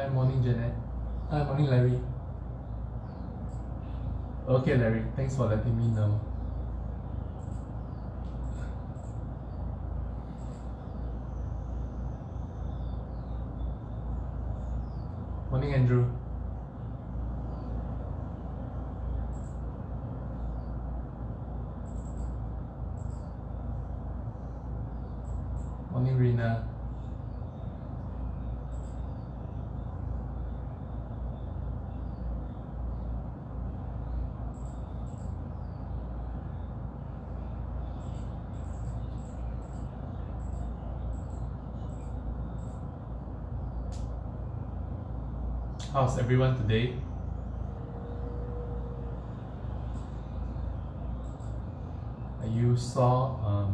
Hi, morning Janet. Hi, morning Larry. Okay Larry, thanks for letting me know. Morning Andrew. Morning Rina. How's everyone today? Are you sore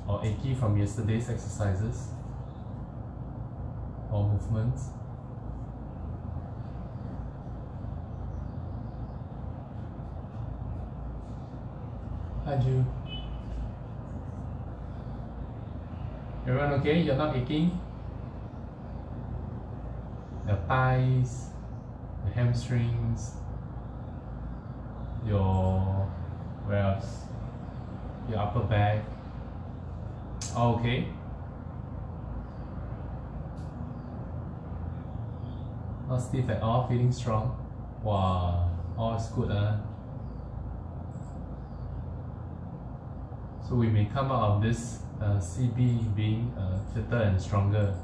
or achy from yesterday's exercises or movements? Hi Ju. Everyone okay? You're not aching? Your thighs, your hamstrings, your where else? Your upper back. All okay? Not stiff at all, feeling strong. Wow, all is good. So we may come out of this CB being fitter and stronger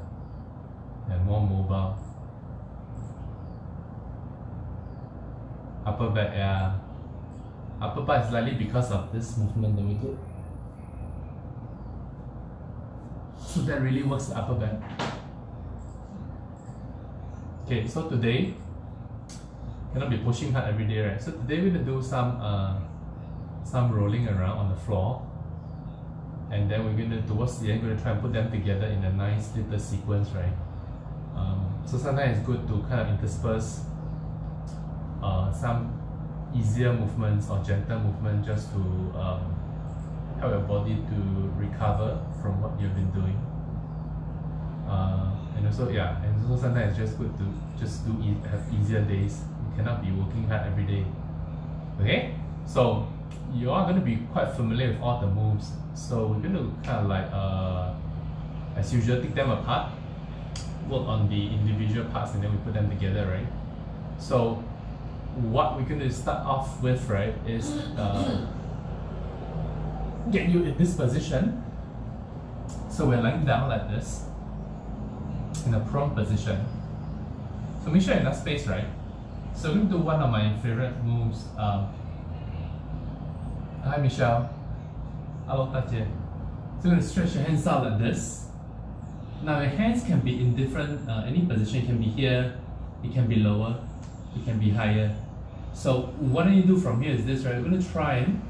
and more mobile. Upper back, yeah. Upper back is likely because of this movement that we did. So that really works the upper back. Okay, so today, cannot be pushing hard every day, right? So today we're gonna do some rolling around on the floor. And then we're gonna, towards the end, we're gonna try and put them together in a nice little sequence, right? So sometimes it's good to kind of intersperse some easier movements or gentle movement just to help your body to recover from what you've been doing. And also, yeah, and also sometimes it's just good to just have easier days. You cannot be working hard every day. Okay, so you are going to be quite familiar with all the moves. So we're going to kind of like, as usual, take them apart, work on the individual parts, and then we put them together, right? So what we're going to start off with, right, is get you in this position. So we're lying down like this, in a prone position. So make sure you have enough space, right? So we're going to do one of my favorite moves. Hi Michelle. Hello Tajie. So you're going to stretch your hands out like this. Now your hands can be in different, any position. It can be here, it can be lower, it can be higher. So what you do from here is this, right? We're going to try and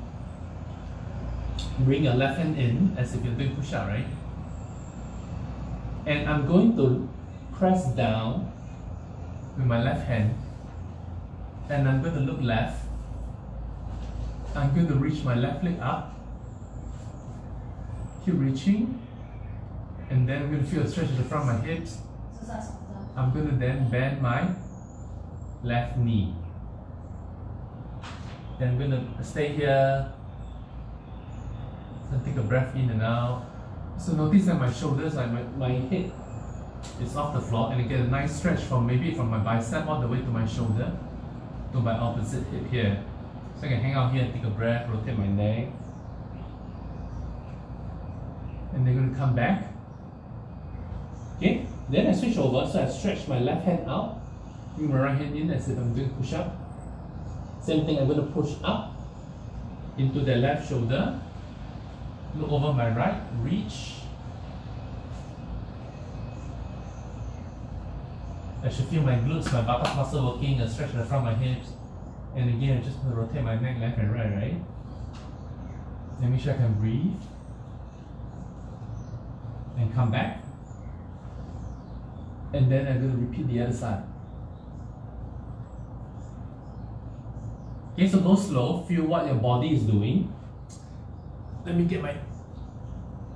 bring your left hand in as if you're doing push-up, right? And I'm going to press down with my left hand, and I'm going to look left. I'm going to reach my left leg up, keep reaching, and then I'm going to feel a stretch at the front of my hips. I'm going to then bend my left knee. Then I'm going to stay here, so take a breath in and out. So notice that my shoulders, like my head is off the floor, and I get a nice stretch from my bicep all the way to my shoulder, to my opposite hip here. So I can hang out here, take a breath, rotate my neck. And then going to come back. Okay, then I switch over, so I stretch my left hand out, bring my right hand in as if I'm doing push-up. Same thing, I'm going to push up into the left shoulder, look over my right, reach. I should feel my glutes, my buttock muscle working, a stretch at the front of my hips. And again, I just want to rotate my neck left and right, right? Then make sure I can breathe. And come back. And then I'm going to repeat the other side. Okay, so go slow, feel what your body is doing. Let me get my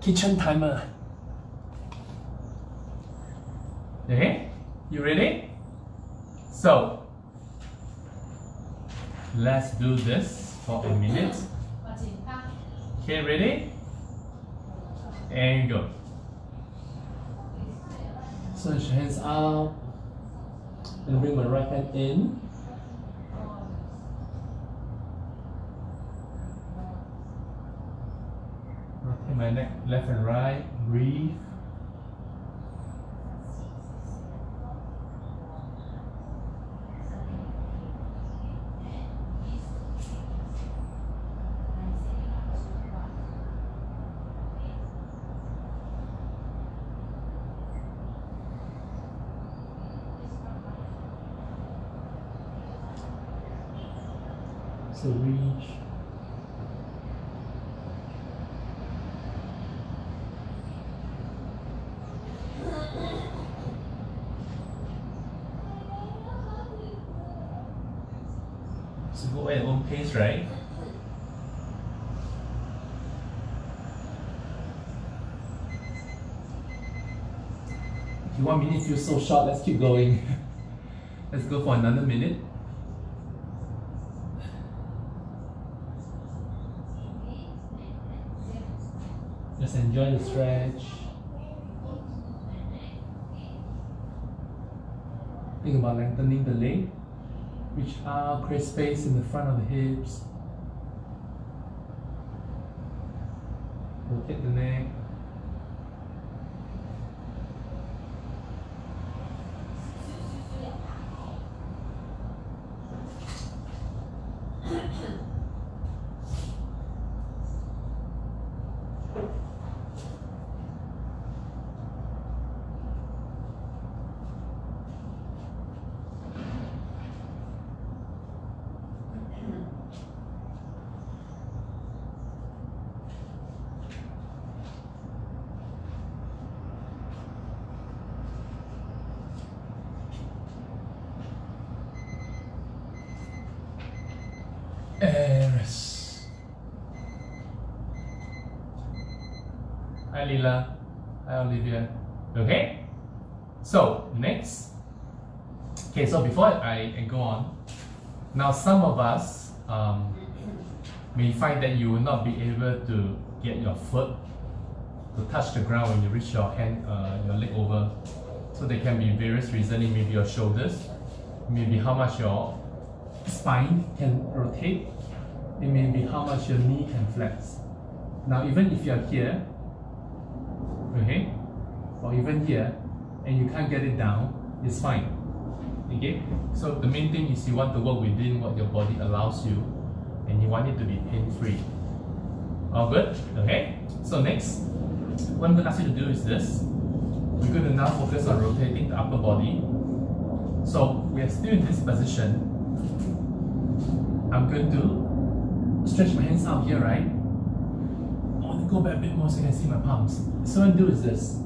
kitchen timer. Okay, you ready? So let's do this for a minute. Okay, ready? And go. Stretch your hands out and bring my right hand in. Rotate my neck left and right. Breathe. So reach. So go at your own pace, right? If you 1 minute feels so short, let's keep going. Let's go for another minute. Just enjoy the stretch. Think about lengthening the leg. Reach out, create space in the front of the hips. Rotate the neck. Rest. Hi Lila. Hi Olivia. Okay. So next. Okay, so before I go on, now some of us may find that you will not be able to get your foot to touch the ground when you reach your hand, your leg over. So there can be various reasons. It may be your shoulders, it may be how much your spine can rotate, it may be how much your knee can flex. Now even if you're here, okay, or even here, and you can't get it down, it's fine. Okay, so the main thing is you want to work within what your body allows you, and you want it to be pain-free. All good? Okay, so next, what I'm going to ask you to do is this. We're going to now focus on rotating the upper body. So we are still in this position. I'm going to stretch my hands out here, right? I want to go back a bit more so you can see my palms. So what I'm going to do is this.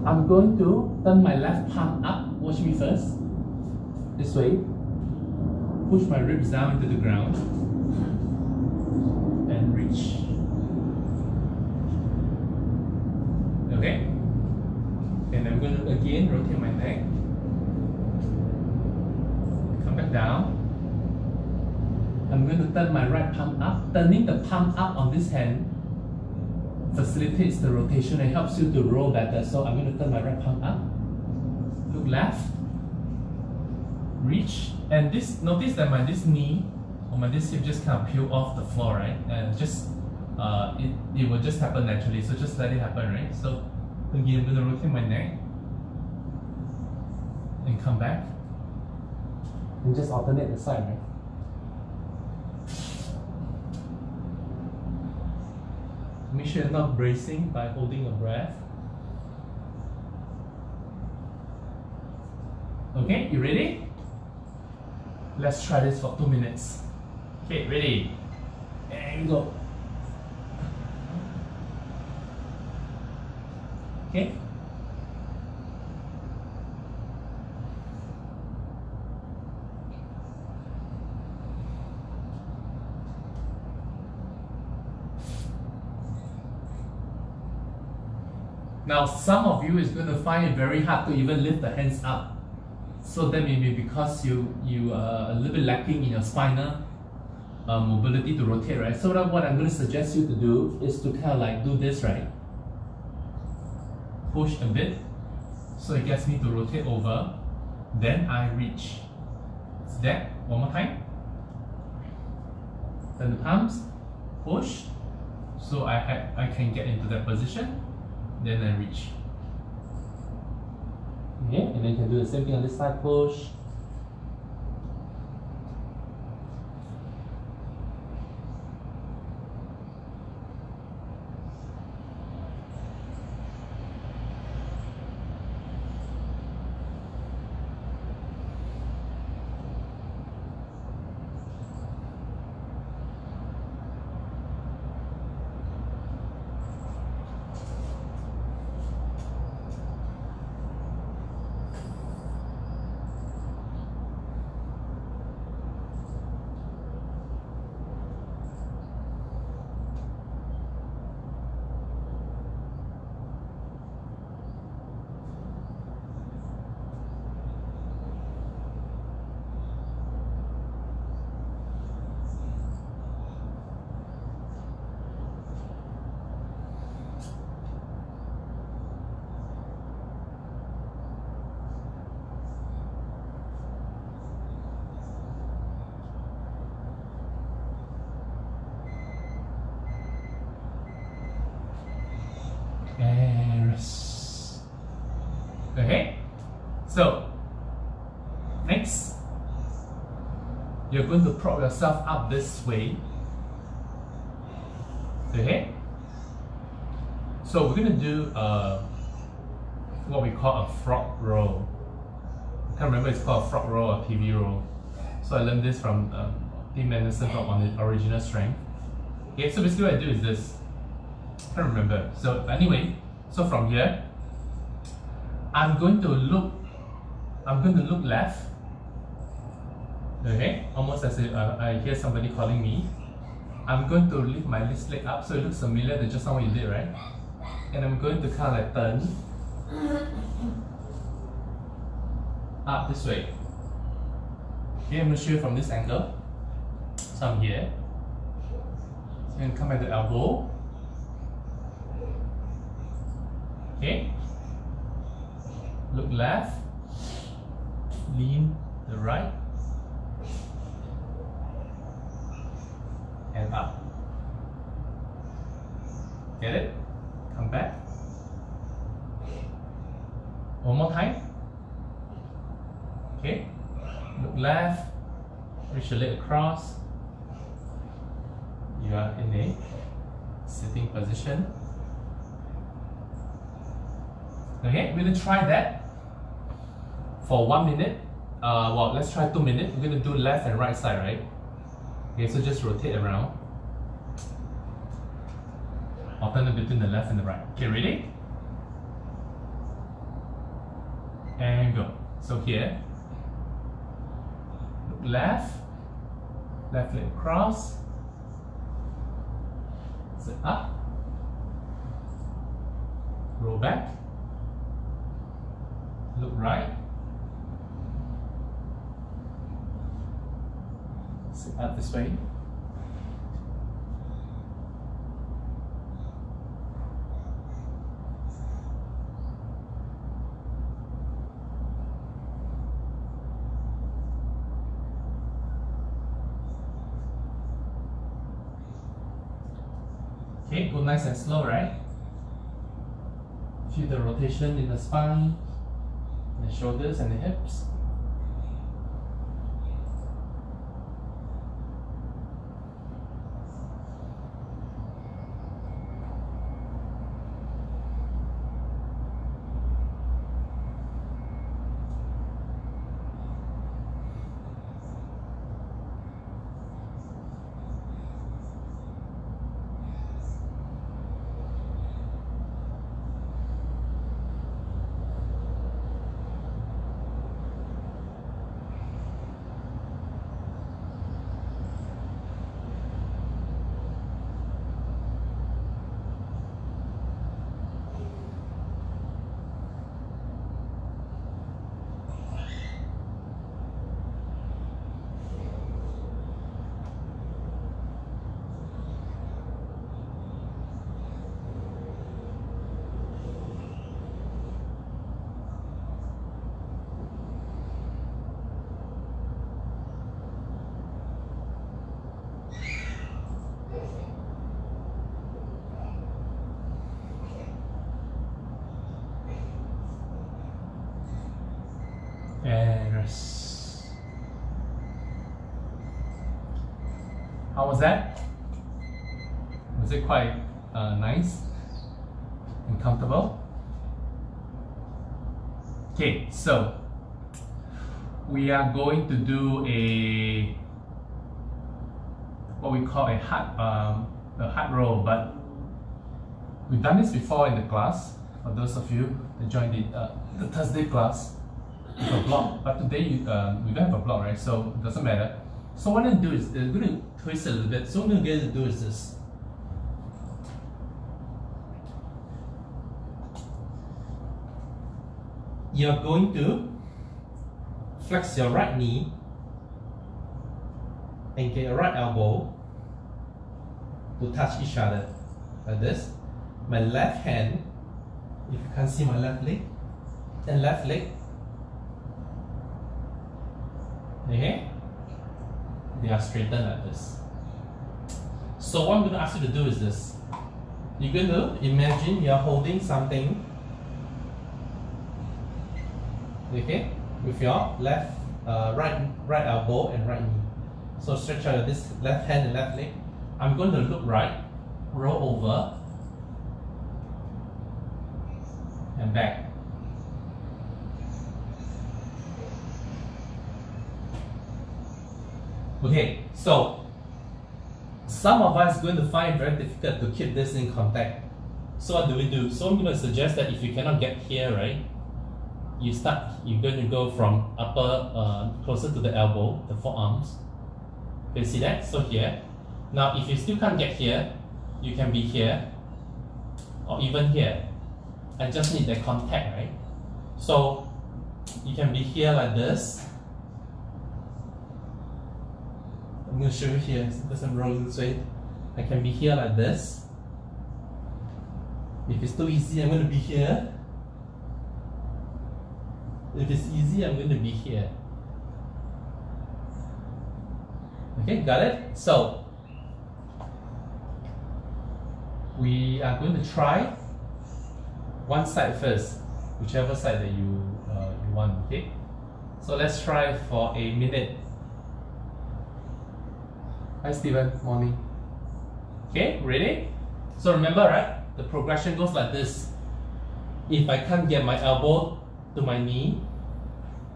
I'm going to turn my left palm up. Watch me first. This way. Push my ribs down into the ground. And reach. Okay? And I'm going to again rotate my neck. Come back down. I'm going to turn my right palm up. Turning the palm up on this hand facilitates the rotation and helps you to roll better. So I'm going to turn my right palm up. Look left. Reach. And this, notice that this knee or this hip just kind of peel off the floor, right? And just it will just happen naturally. So just let it happen, right? So again, I'm going to rotate my neck and come back. And just alternate the side, right? Make sure you're not bracing by holding your breath. Okay, you ready? Let's try this for 2 minutes. Okay, ready? And go. Okay? Now, some of you is going to find it very hard to even lift the hands up. So that may be because you are a little bit lacking in your spinal mobility to rotate, right? So what I'm going to suggest you to do is to kind of like do this, right? Push a bit, so it gets me to rotate over. Then I reach. It's that. One more time. Then the palms, push, so I can get into that position. Then I reach. Okay, and then you can do the same thing on this side, push. And rest. Okay, so next you're going to prop yourself up this way. Okay, so we're going to do what we call a frog roll. I can't remember if it's called a frog roll or TV roll. So I learned this from Tim Anderson from On the Original Strength. Okay, so basically what I do is this. I can't remember. So anyway, so from here, I'm going to look left. Okay, almost as if I hear somebody calling me. I'm going to lift my left leg up so it looks familiar to just what you did, right? And I'm going to kind of like turn up this way. Okay, I'm going to show you from this angle. So I'm here. So I'm going to come back to elbow. Okay, look left, lean to the right, and up. Get it? Come back. One more time. Okay, look left, reach your leg across. You are in a sitting position. Okay, we're going to try that for 1 minute. Well, let's try 2 minutes. We're going to do left and right side, right? Okay, so just rotate around. Alternate between the left and the right. Okay, ready? And go. So here, look left, left leg across, sit up, roll back. Look right, sit up this way, okay, go nice and slow, right? Feel the rotation in the spine, the shoulders and the hips. How was that? Was it quite nice and comfortable? Okay, so we are going to do what we call a hard roll, but we've done this before in the class. For those of you that joined the Thursday class with a block, but today we don't have a block, right? So it doesn't matter. So what I'm going to do is we're going to twist it a little bit. So what I'm going to do is this. You're going to flex your right knee and get your right elbow to touch each other like this. My left hand, if you can't see my left leg, and left leg, okay, they are straightened like this. So what I'm going to ask you to do is this. You're going to imagine you're holding something, okay, with your right elbow and right knee. So stretch out this left hand and left leg. I'm going to look right, roll over, and back. Okay, so some of us are going to find it very difficult to keep this in contact. So what do we do? So I'm going to suggest that if you cannot get here, right, you're going to go from upper, closer to the elbow, the forearms. Can you see that? So here. Now, if you still can't get here, you can be here, or even here. I just need that contact, right? So, you can be here like this. I'm going to show you here, so it doesn't roll this way. I can be here like this. If it's too easy, I'm going to be here. If it's easy, I'm going to be here. Okay, got it? So, we are going to try one side first, whichever side that you want, okay? So let's try for a minute. Hi Steven, morning. Okay, ready? So remember, right? The progression goes like this. If I can't get my elbow to my knee,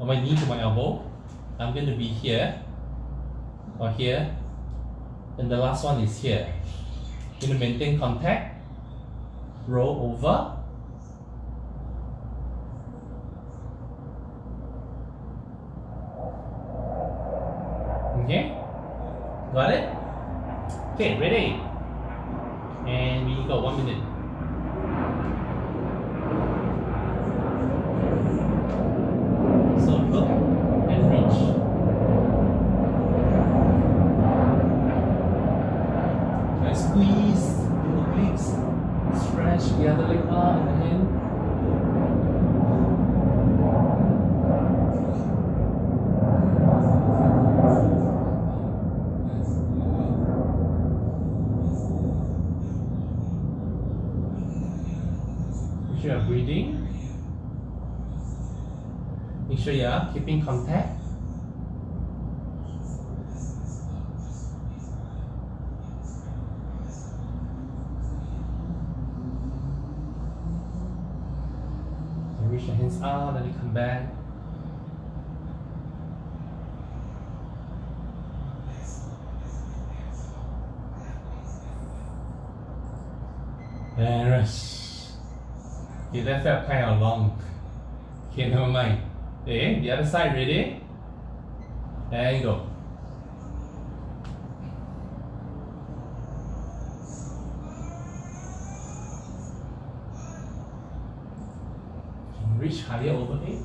or my knee to my elbow, I'm going to be here, or here, and the last one is here. I'm going to maintain contact, roll over, okay, got it? Okay, ready? And we go 1 minute. So hook and reach. Try squeeze the obliques, stretch the other leg up and the hand. Make sure you're breathing. Make sure you're keeping contact. And reach your hands out, let it come back. And rest. Okay, that felt kind of long. Okay, never mind. Okay, the other side, ready? And go. Reach higher overhead.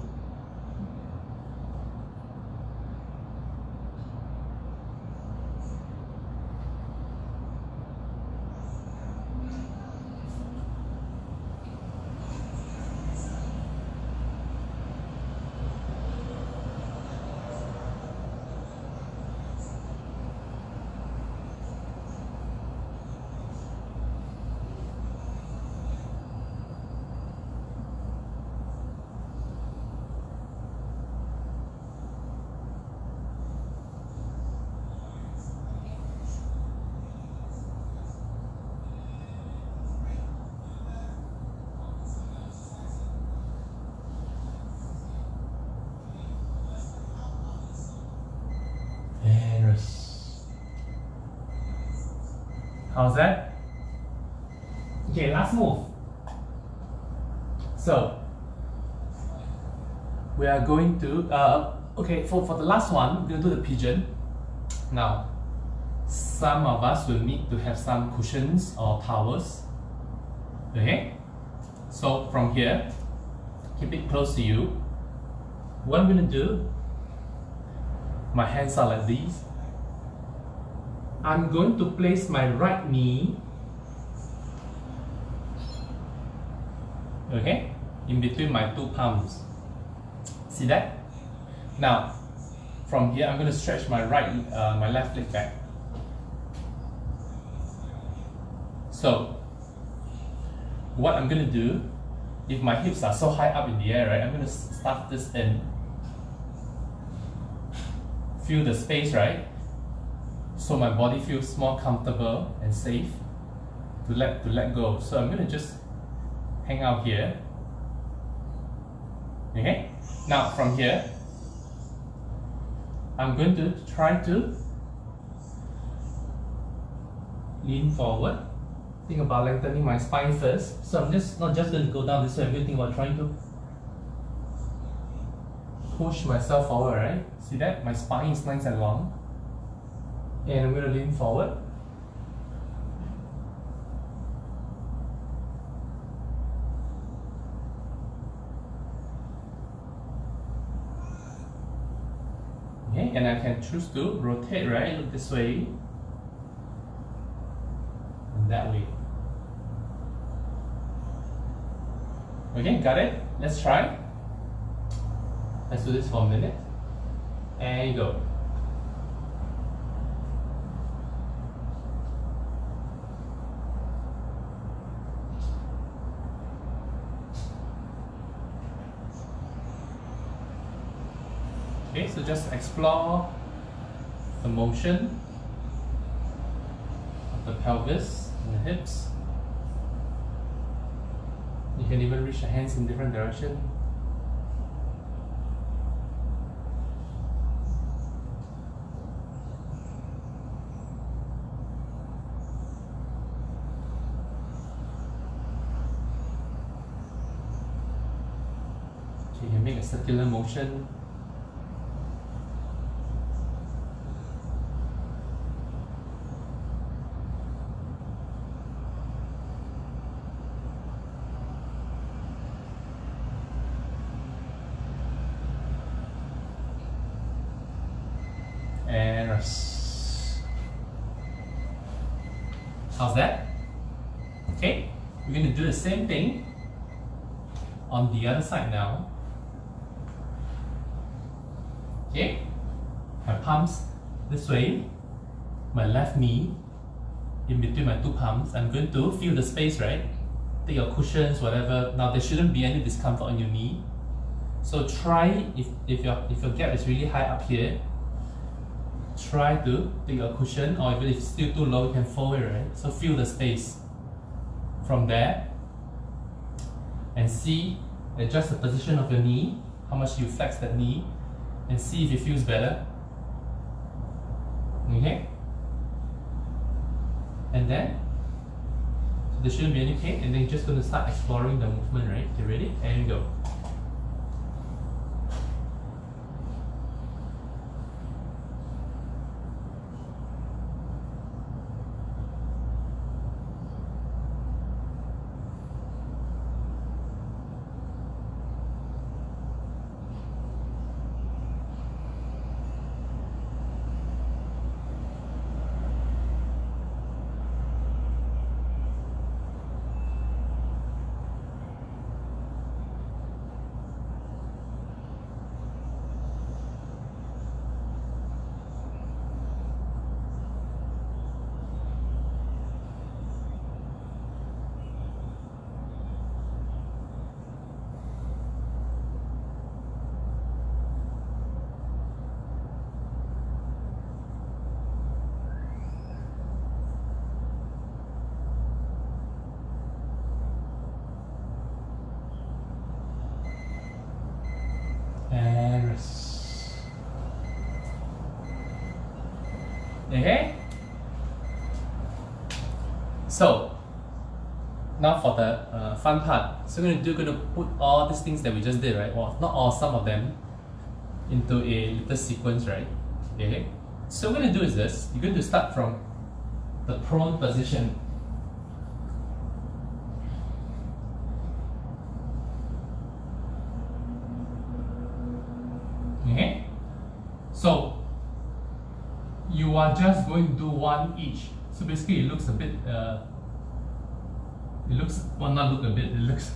How's that? Okay, last move. So we are going to okay, for the last one, we're going to do the pigeon. Now, some of us will need to have some cushions or towels. Okay? So from here, keep it close to you. What I'm going to do, my hands are like these. I'm going to place my right knee, okay, in between my two palms. See that? Now, from here, I'm going to stretch my my left leg back. So, what I'm going to do, if my hips are so high up in the air, right, I'm going to stuff this in. Feel the space, right? So my body feels more comfortable and safe to let go. So I'm going to just hang out here. Okay? Now from here, I'm going to try to lean forward. Think about lengthening my spine first. So I'm just not just going to go down this way. I'm going to think about trying to push myself forward, right? See that? My spine is nice and long. And I'm going to lean forward. Okay, and I can choose to rotate, right? Look this way. And that way. Okay, got it? Let's try. Let's do this for a minute. And go. Okay, so just explore the motion of the pelvis and the hips. You can even reach your hands in different directions. Okay, you can make a circular motion. And rest. How's that? Okay, we're going to do the same thing on the other side now. Okay, my palms this way, my left knee in between my two palms. I'm going to feel the space, right? Take your cushions, whatever. Now there shouldn't be any discomfort on your knee. So try, if your gap is really high up here, try to take a cushion, or if it's still too low, you can fold it, right? So feel the space from there and see, adjust the position of your knee, how much you flex that knee, and see if it feels better. Okay? And then, so there shouldn't be any pain, and then you're just going to start exploring the movement, right? Okay, ready? And go. And rest. Okay? So now for the fun part. So we're going to put all these things that we just did, right? Well, not all, some of them, into a little sequence, right? Okay. So what we're going to do is this. You're going to start from the prone position. Okay. So you are just going to do one each. So basically, it looks a bit. It looks, well, not look a bit. It looks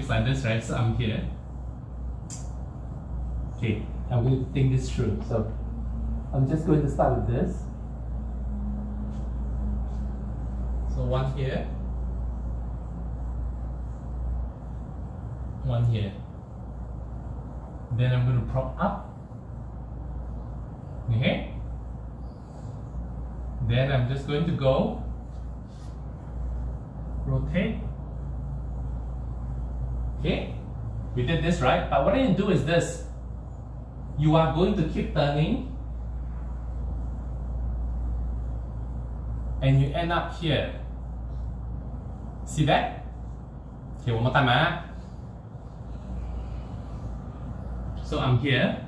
like this, right? So I'm here. Okay, I'm going to think this through. So I'm just going to start with this. So one here, one here. Then I'm going to prop up. Okay. Then I'm just going to go rotate. Okay, we did this, right? But what I need to do is this. You are going to keep turning and you end up here. See that? Okay, one more time. So I'm here.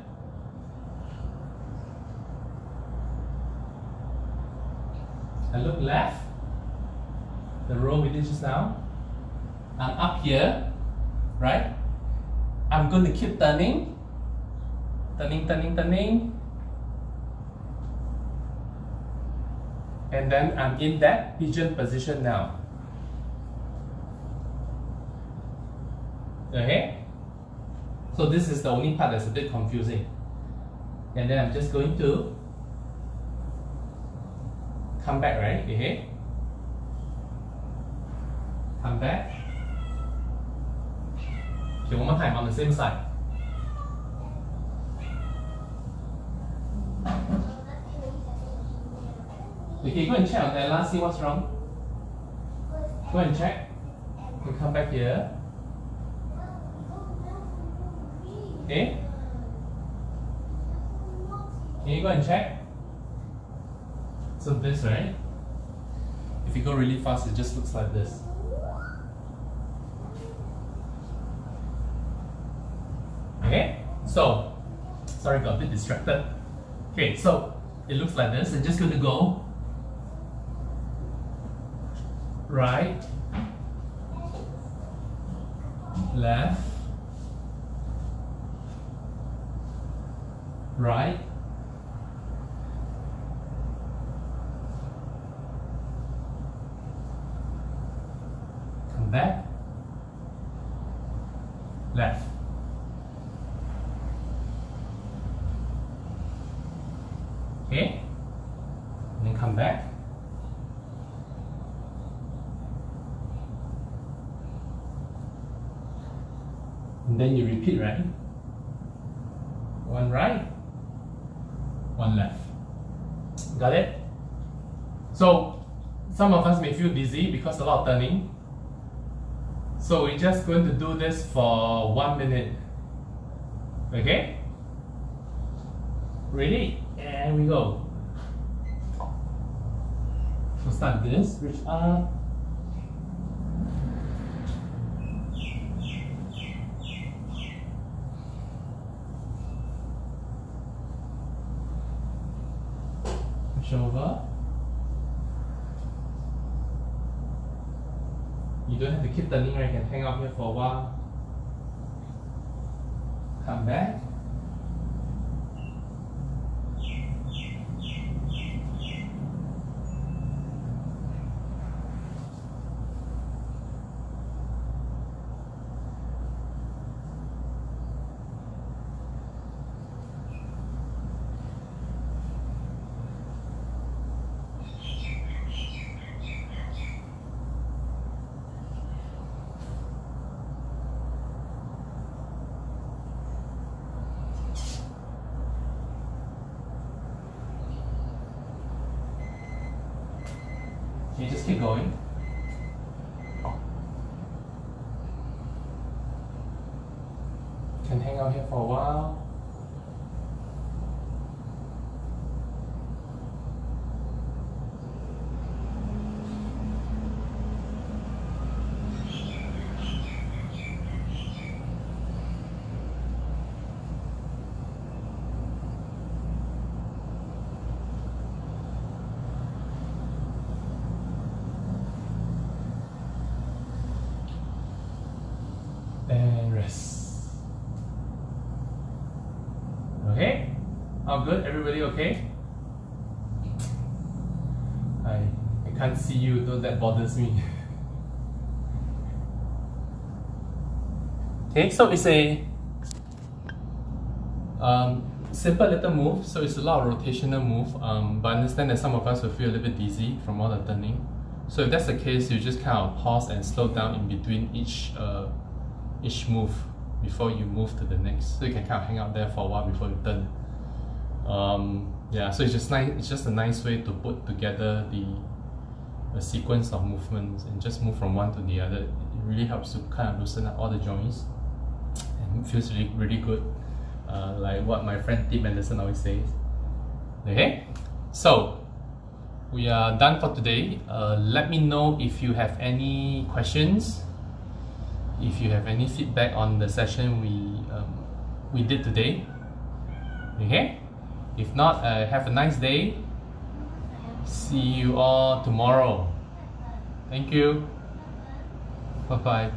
I look left, the row we did just now. I'm up here, right? I'm going to keep turning. Turning. And then I'm in that pigeon position now. Okay? So this is the only part that's a bit confusing. And then I'm just going to come back, right? Okay? Come back. Okay, one more time on the same side. Okay, go and check on Ella, see what's wrong. Go and check. You come back here. Okay? Can you go and check? So this, right? If you go really fast, it just looks like this. Okay? So, sorry, got a bit distracted. Okay, so it looks like this. I'm just going to go right, left, right, come back, left. Okay, and then come back. And then you repeat, right? One right, one left. Got it? So some of us may feel dizzy because a lot of turning. So we're just going to do this for 1 minute. Okay? Ready? And we go. So start this, reach up. Push over. You don't have to keep turning, right? You can hang out here for a while. Come back. You just keep going. Can hang out here for a while. All good? Everybody okay? I can't see you, though that bothers me. Okay, so it's a simple little move, so it's a lot of rotational move, but I understand that some of us will feel a little bit dizzy from all the turning. So if that's the case, you just kind of pause and slow down in between each move before you move to the next. So you can kind of hang out there for a while before you turn. Yeah, so it's just nice. It's just a nice way to put together a sequence of movements and just move from one to the other. It really helps to kind of loosen up all the joints, and it feels really, really good. Like what my friend Tim Anderson always says. Okay, so we are done for today. Let me know if you have any questions, if you have any feedback on the session we did today. Okay, if not, have a nice day. See you all tomorrow. Thank you. Bye bye.